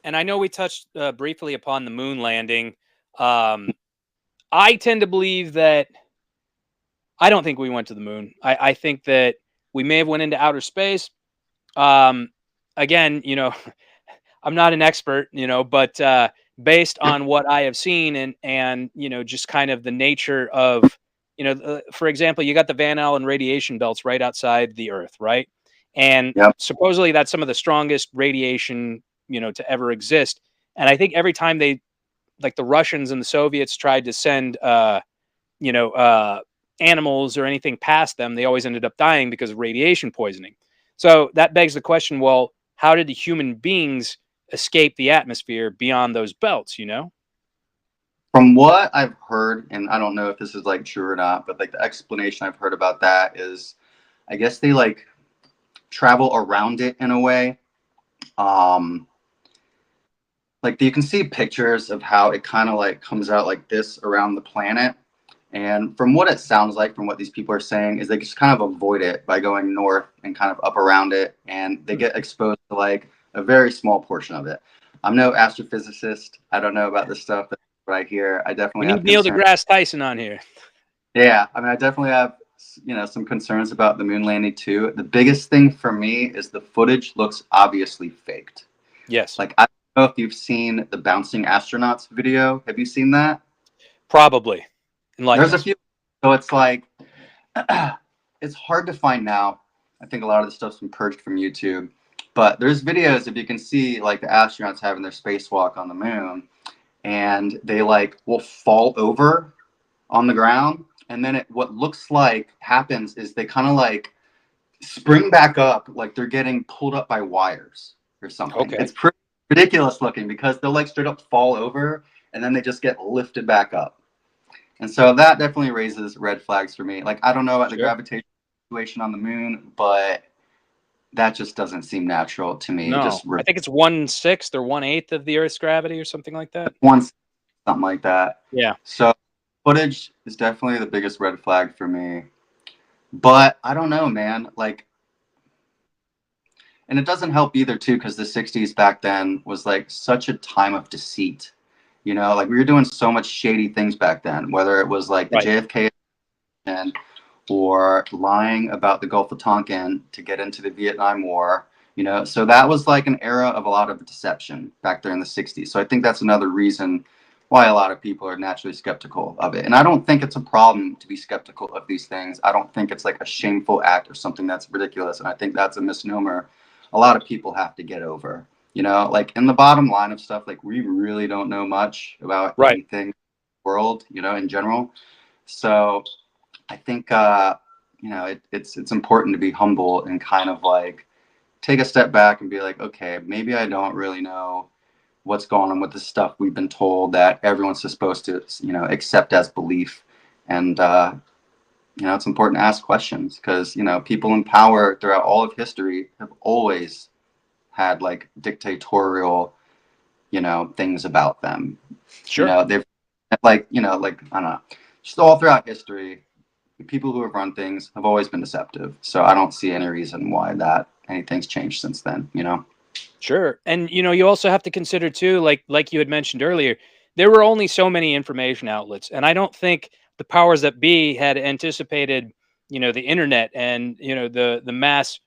and I know we touched briefly upon the moon landing. Um, I tend to believe that I don't think we went to the moon. I think that we may have went into outer space. Um, Again, I'm not an expert, but based on what I have seen and just kind of the nature of for example, you got the Van Allen radiation belts right outside the Earth, right? And Yep. supposedly that's some of the strongest radiation to ever exist. And I think every time they like the Russians and the Soviets tried to send you know uh, animals or anything past them, they always ended up dying because of radiation poisoning. So that begs the question: well, how did the human beings escape the atmosphere beyond those belts? From what I've heard, and I don't know if this is like true or not, but like the explanation I've heard about that is, I guess they like travel around it in a way. Um, like you can see pictures of how it kind of like comes out like this around the planet. And from what it sounds like, from what these people are saying, is they just kind of avoid it by going north and kind of up around it, and they get exposed to like a very small portion of it. I'm no astrophysicist. I don't know about this stuff. That's what I hear. I We definitely have need Neil concerns. deGrasse Tyson on here. Yeah, I mean, I definitely have some concerns about the moon landing too. The biggest thing for me is the footage looks obviously faked. Yes, Like I don't know if you've seen the bouncing astronauts video. Have you seen that? probably. Enlighten There's a us. few. So it's like it's hard to find now. I think a lot of the stuff's been purged from YouTube. But there's videos if you can see like the astronauts having their spacewalk on the moon, and they like will fall over on the ground, and then what looks like happens is they kind of like spring back up like they're getting pulled up by wires or something. Okay, It's pretty ridiculous looking because they'll like straight up fall over and then they just get lifted back up. And so that definitely raises red flags for me. Like I don't know about the sure. gravitation situation on the moon, but that just doesn't seem natural to me. No, I think it's 1/6 or 1/8 of the Earth's gravity or something like that. Once something like that. Yeah. So footage is definitely the biggest red flag for me. But I don't know, man. Like, and it doesn't help either too, because the '60s back then was like such a time of deceit. Like we were doing so much shady things back then, whether it was like the Right. JFK or lying about the Gulf of Tonkin to get into the Vietnam War. So that was like an era of a lot of deception back there in the '60s. So I think that's another reason why a lot of people are naturally skeptical of it. And I don't think it's a problem to be skeptical of these things. I don't think it's like a shameful act or something that's ridiculous. And I think that's a misnomer a lot of people have to get over. Like in the bottom line of stuff, like we really don't know much about Right. anything in the world, in general. So I think it's important to be humble and kind of like take a step back and be like, okay, maybe I don't really know what's going on with the stuff we've been told that everyone's supposed to accept as belief. And it's important to ask questions because people in power throughout all of history have always had like dictatorial things about them. Sure. They've like I don't know, just all throughout history the people who have run things have always been deceptive. So I don't see any reason why that anything's changed since then. Sure. And you also have to consider too, like you had mentioned earlier, there were only so many information outlets. And I don't think the powers that be had anticipated, the internet and, the mass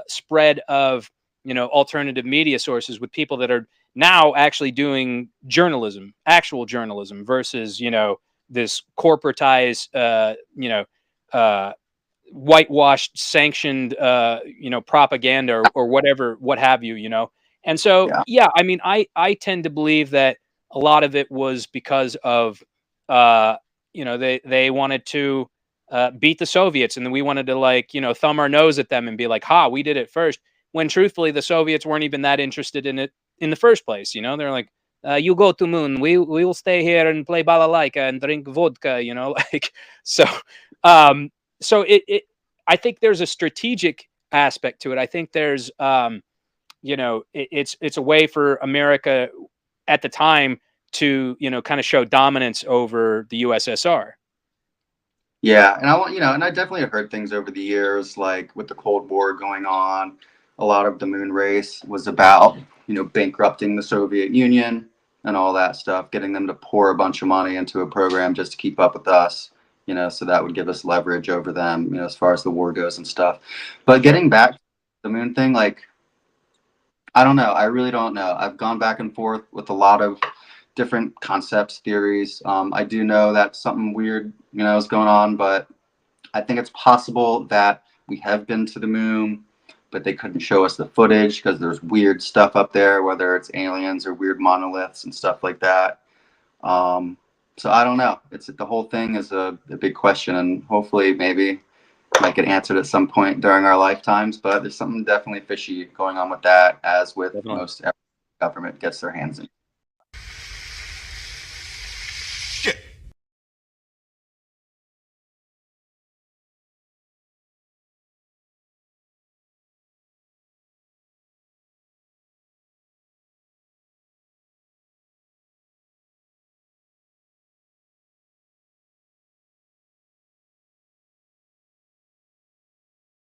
spread of, alternative media sources with people that are now actually doing journalism, actual journalism versus, this corporatized uh whitewashed sanctioned propaganda or whatever, what have you. And so Yeah. yeah, I mean, I tend to believe that a lot of it was because of uh they wanted to beat the Soviets, and then we wanted to like thumb our nose at them and be like, ha, we did it first, when truthfully the Soviets weren't even that interested in it in the first place. They're like, you go to moon, we will stay here and play balalaika and drink vodka, like. So um so I think there's a strategic aspect to it. I think there's it's a way for America at the time to kind of show dominance over the USSR. Yeah, and I want and I definitely have heard things over the years, like with the Cold War going on, a lot of the moon race was about, bankrupting the Soviet Union and all that stuff, getting them to pour a bunch of money into a program just to keep up with us, so that would give us leverage over them, as far as the war goes and stuff. But getting back to the moon thing, like, I don't know. I really don't know. I've gone back and forth with a lot of different concepts, theories. I do know that something weird, is going on, but I think it's possible that we have been to the moon, but they couldn't show us the footage because there's weird stuff up there, whether it's aliens or weird monoliths and stuff like that. So I don't know. It's the whole thing is a big question, and hopefully maybe might get answered at some point during our lifetimes. But there's something definitely fishy going on with that, as with Definitely. most every government gets their hands in.